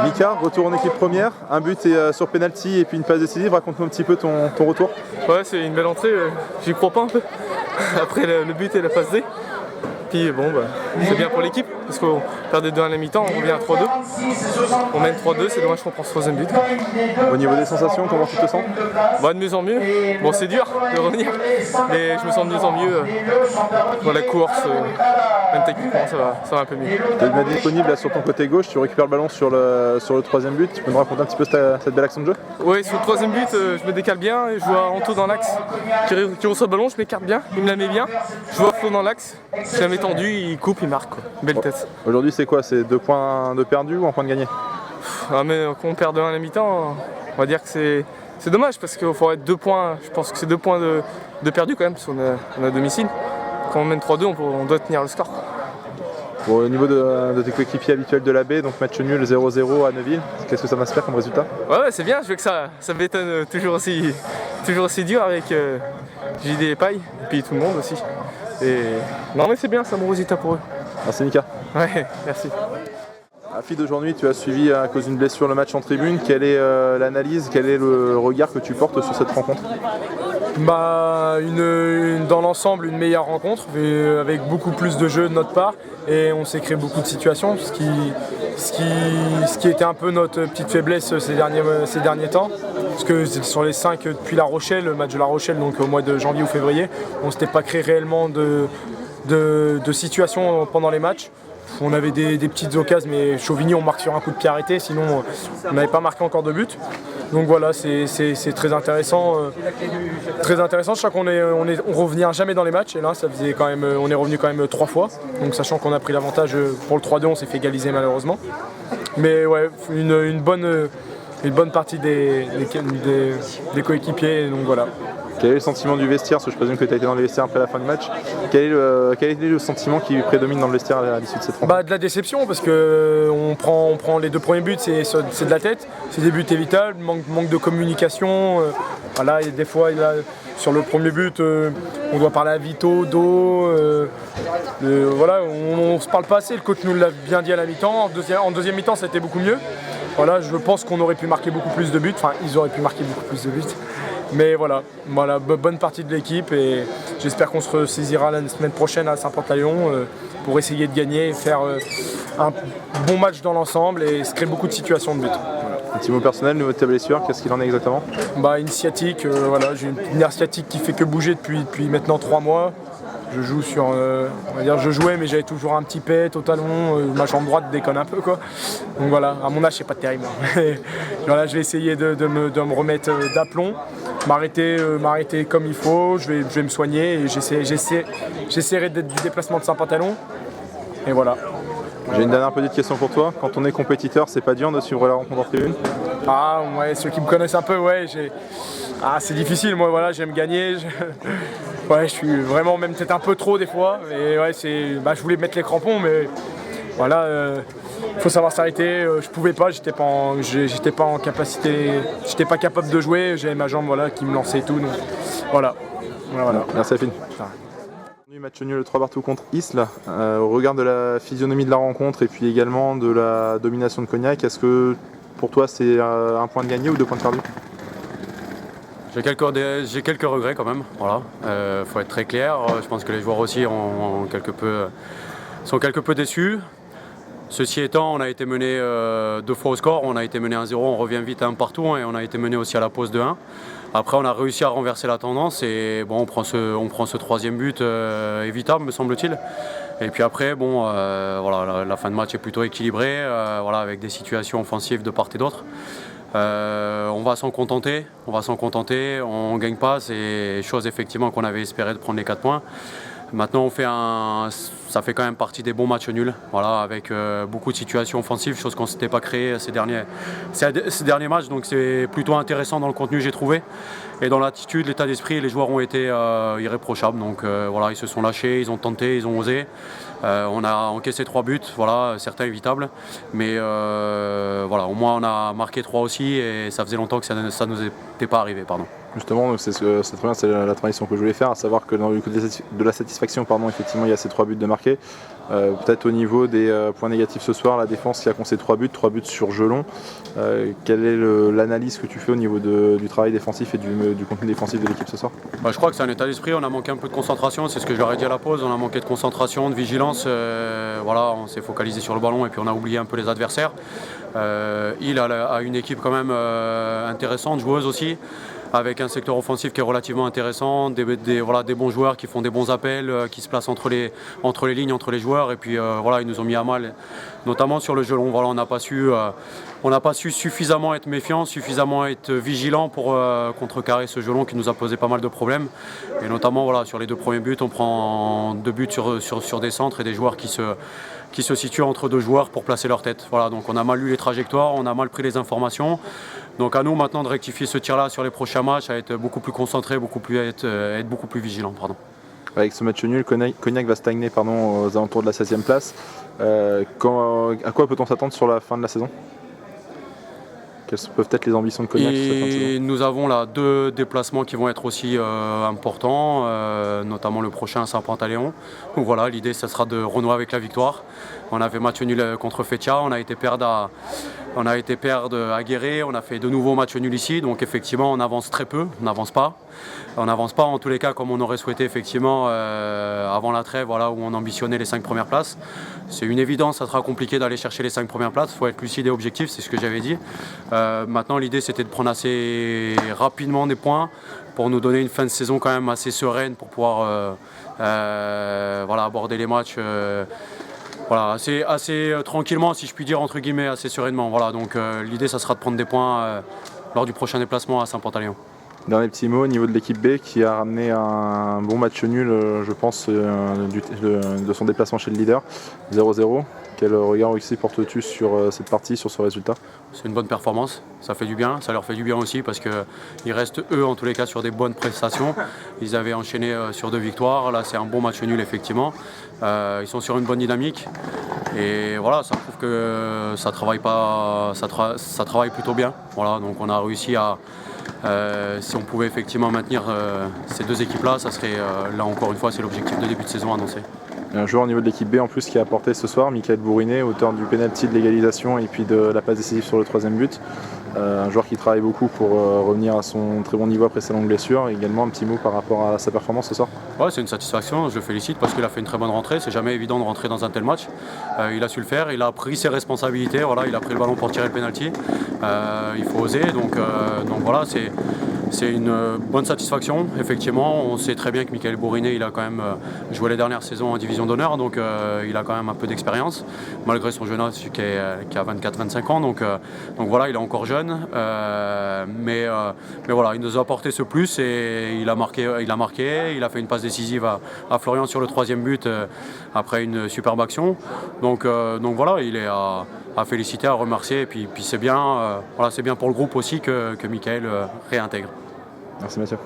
Mika, retour en équipe première, un but sur penalty et puis une passe décisive. Raconte-nous un petit peu ton retour. Ouais, c'est une belle entrée, j'y crois pas un peu. Après le but et la passe D. Puis bon, c'est bien pour l'équipe parce qu'on perd des 2 à la mi-temps, on revient à 3-2. On mène 3-2, c'est dommage qu'on prend ce troisième but. Au niveau des sensations, comment tu te sens? De mieux en mieux. Bon, c'est dur de revenir, mais je me sens de mieux en mieux. Dans la course, même techniquement, ça va un peu mieux. Tu es disponible là, sur ton côté gauche, tu récupères le ballon sur le troisième but. Tu peux nous raconter un petit peu cette belle action de jeu? Oui, sur le troisième but, je me décale bien et je vois Anto dans l'axe qui reçoit le ballon, je m'écarte bien, il me la met bien. Je vois Flo dans l'axe, je la mets tendue, il coupe, il marque. Quoi. Belle tête. Aujourd'hui, c'est quoi? C'est 2 points de perdu ou 1 point de gagné? Mais quand on perd 2-1 à la mi-temps, on va dire que c'est dommage parce qu'il faudrait être 2 points. Je pense que c'est 2 points de perdu quand même parce qu'on a domicile. Quand on mène 3-2, on doit tenir le score. Bon, au niveau de tes coéquipiers habituels de la baie, donc match nul 0-0 à Neuville, qu'est-ce que ça m'inspire comme résultat? Ouais, c'est bien, je veux que ça m'étonne toujours aussi dur avec JD et Paille, et puis tout le monde aussi. Non mais c'est bien, c'est un bon résultat pour eux. Merci Mika. Ouais, merci. À fil d'aujourd'hui, tu as suivi à cause d'une blessure le match en tribune. Quelle est l'analyse, quel est le regard que tu portes sur cette rencontre? Dans l'ensemble, une meilleure rencontre, avec beaucoup plus de jeux de notre part, et on s'est créé beaucoup de situations, ce qui était un peu notre petite faiblesse ces derniers temps. Parce que sur les 5 depuis La Rochelle, le match de La Rochelle, donc au mois de janvier ou février, on ne s'était pas créé réellement de situations pendant les matchs. On avait des petites occasions, mais Chauvigny on marque sur un coup de pied arrêté, sinon on n'avait pas marqué encore de but. Donc voilà, c'est très intéressant. Je crois qu'on revient jamais dans les matchs, et là ça faisait quand même, on est revenu quand même 3 fois. Donc sachant qu'on a pris l'avantage pour le 3-2, on s'est fait égaliser malheureusement. Mais ouais, une bonne partie des coéquipiers, donc voilà. Quel est le sentiment du vestiaire? Parce que je présume que tu as été dans le vestiaire après la fin du match. Quel est le sentiment qui prédomine dans le vestiaire à l'issue de cette rencontre? De la déception, parce que on prend les 2 premiers buts, c'est de la tête, c'est des buts évitables, manque de communication. Voilà, et des fois sur le premier but, on doit parler à Vito, Do. Voilà, on se parle pas assez, le coach nous l'a bien dit à la mi-temps. En deuxième mi-temps, ça a été beaucoup mieux. Voilà, je pense qu'on aurait pu marquer beaucoup plus de buts, enfin ils auraient pu marquer beaucoup plus de buts. Mais voilà, bonne partie de l'équipe, et j'espère qu'on se ressaisira la semaine prochaine à Saint-Pantalon pour essayer de gagner et faire un bon match dans l'ensemble et se créer beaucoup de situations de but. Voilà. Un petit mot personnel, niveau de ta blessure, qu'est-ce qu'il en est exactement? Une sciatique, j'ai une nerf sciatique qui fait que bouger depuis maintenant 3 mois. Je joue je jouais, mais j'avais toujours un petit pet au talon, ma jambe droite déconne un peu quoi. Donc voilà, à mon âge c'est pas terrible. Voilà, je vais essayer de me remettre d'aplomb, m'arrêter comme il faut, je vais me soigner et j'essaierai d'être du déplacement de Saint-Pantalon. Et voilà. J'ai une dernière petite question pour toi. Quand on est compétiteur, c'est pas dur de suivre la rencontre en tribune? Ah ouais, ceux qui me connaissent un peu, ouais, c'est difficile, moi voilà, j'aime gagner. Ouais, je suis vraiment même peut-être un peu trop des fois. Et ouais, je voulais mettre les crampons, mais voilà, faut savoir s'arrêter. Je pouvais pas, j'étais pas en capacité, j'étais pas capable de jouer. J'avais ma jambe qui me lançait et tout. Donc voilà. Merci Afine. Match nul 3 partout contre Isle. Au regard de la physionomie de la rencontre et puis également de la domination de Cognac, est-ce que pour toi c'est un point de gagné ou 2 points de perdu? J'ai quelques regrets quand même, voilà. Faut être très clair. Je pense que les joueurs aussi sont quelque peu déçus. Ceci étant, on a été mené 2 fois au score, on a été mené 1-0, on revient vite à 1 partout, et on a été mené aussi à la pause de 1. Après, on a réussi à renverser la tendance et bon, on prend ce 3e but évitable, me semble-t-il. Et puis après, la fin de match est plutôt équilibrée, avec des situations offensives de part et d'autre. On va s'en contenter, on ne gagne pas, c'est chose effectivement qu'on avait espéré de prendre les 4 points. Maintenant ça fait quand même partie des bons matchs nuls, avec beaucoup de situations offensives, chose qu'on ne s'était pas créée ces derniers matchs, donc c'est plutôt intéressant dans le contenu, j'ai trouvé. Et dans l'attitude, l'état d'esprit, les joueurs ont été irréprochables, donc ils se sont lâchés, ils ont tenté, ils ont osé. On a encaissé 3 buts, certains évitables, mais au moins on a marqué 3 aussi, et ça faisait longtemps que ça ne nous était pas arrivé. Justement, c'est très bien, c'est la transition que je voulais faire, à savoir que dans le côté de la satisfaction, effectivement, il y a ces 3 buts de marqués. Peut-être au niveau des points négatifs ce soir, la défense qui a concédé 3 buts sur Jelon. Quelle est l'analyse que tu fais au niveau du travail défensif et du contenu défensif de l'équipe ce soir? Je crois que c'est un état d'esprit, on a manqué un peu de concentration, c'est ce que je leur ai dit à la pause, on a manqué de concentration, de vigilance, on s'est focalisé sur le ballon et puis on a oublié un peu les adversaires. Il a une équipe quand même intéressante, joueuse aussi, avec un secteur offensif qui est relativement intéressant, des bons joueurs qui font des bons appels, qui se placent entre les lignes, entre les joueurs, et puis ils nous ont mis à mal, notamment sur le Jelon. On n'a pas su suffisamment être méfiants, suffisamment être vigilants pour contrecarrer ce Jelon qui nous a posé pas mal de problèmes, et notamment sur les 2 premiers buts, on prend 2 buts sur des centres et des joueurs qui se situent entre 2 joueurs pour placer leur tête. Donc on a mal lu les trajectoires, on a mal pris les informations. Donc à nous maintenant de rectifier ce tir-là sur les prochains matchs, à être beaucoup plus concentré, être beaucoup plus vigilant. Avec ce match nul, Cognac va stagner aux alentours de la 16e place. À quoi peut-on s'attendre sur la fin de la saison? Quelles peuvent être les ambitions de Cognac sur cette fin de saison? Nous avons là 2 déplacements qui vont être aussi importants, notamment le prochain à Saint-Pantaléon. Donc l'idée ça sera de renouer avec la victoire. On avait match nul contre Fétia, on a été perdre à Guéret, on a fait de nouveaux matchs nuls ici, donc effectivement on avance très peu, on n'avance pas. On n'avance pas en tous les cas comme on aurait souhaité effectivement avant la trêve où on ambitionnait les 5 premières places. C'est une évidence, ça sera compliqué d'aller chercher les 5 premières places, il faut être lucide et objectif, c'est ce que j'avais dit. Maintenant l'idée c'était de prendre assez rapidement des points pour nous donner une fin de saison quand même assez sereine pour pouvoir aborder les matchs assez tranquillement, si je puis dire, entre guillemets, assez sereinement. Donc l'idée ça sera de prendre des points lors du prochain déplacement à Saint-Pantaléon. Dernier petit mot au niveau de l'équipe B qui a ramené un bon match nul, je pense, de son déplacement chez le leader, 0-0. Quel regard aussi portes-tu sur cette partie, sur ce résultat? C'est une bonne performance, ça fait du bien, ça leur fait du bien aussi parce qu'ils restent eux en tous les cas sur des bonnes prestations. Ils avaient enchaîné sur 2 victoires, là c'est un bon match nul effectivement. Ils sont sur une bonne dynamique et ça prouve que ça travaille plutôt bien. Donc on a réussi à... si on pouvait effectivement maintenir ces 2 équipes-là, ça serait là encore une fois c'est l'objectif de début de saison annoncé. Un joueur au niveau de l'équipe B en plus qui a apporté ce soir, Michael Bourinet, auteur du penalty de l'égalisation et puis de la passe décisive sur le 3e but. Un joueur qui travaille beaucoup pour revenir à son très bon niveau après sa longue blessure. Et également un petit mot par rapport à sa performance ce soir. Ouais, c'est une satisfaction, je le félicite parce qu'il a fait une très bonne rentrée. C'est jamais évident de rentrer dans un tel match. Il a su le faire, il a pris ses responsabilités, il a pris le ballon pour tirer le penalty. Il faut oser, donc c'est une bonne satisfaction. Effectivement, on sait très bien que Michael Bourinet, il a quand même joué les dernières saisons en division d'honneur, donc il a quand même un peu d'expérience, malgré son jeune âge qui a 24-25 ans. Donc il est encore jeune, mais il nous a apporté ce plus et il a marqué, il a fait une passe décisive à Florian sur le 3e but après une superbe action. Donc il est à féliciter, à remercier, et puis c'est bien pour le groupe aussi que Michael réintègre. Merci Mathieu.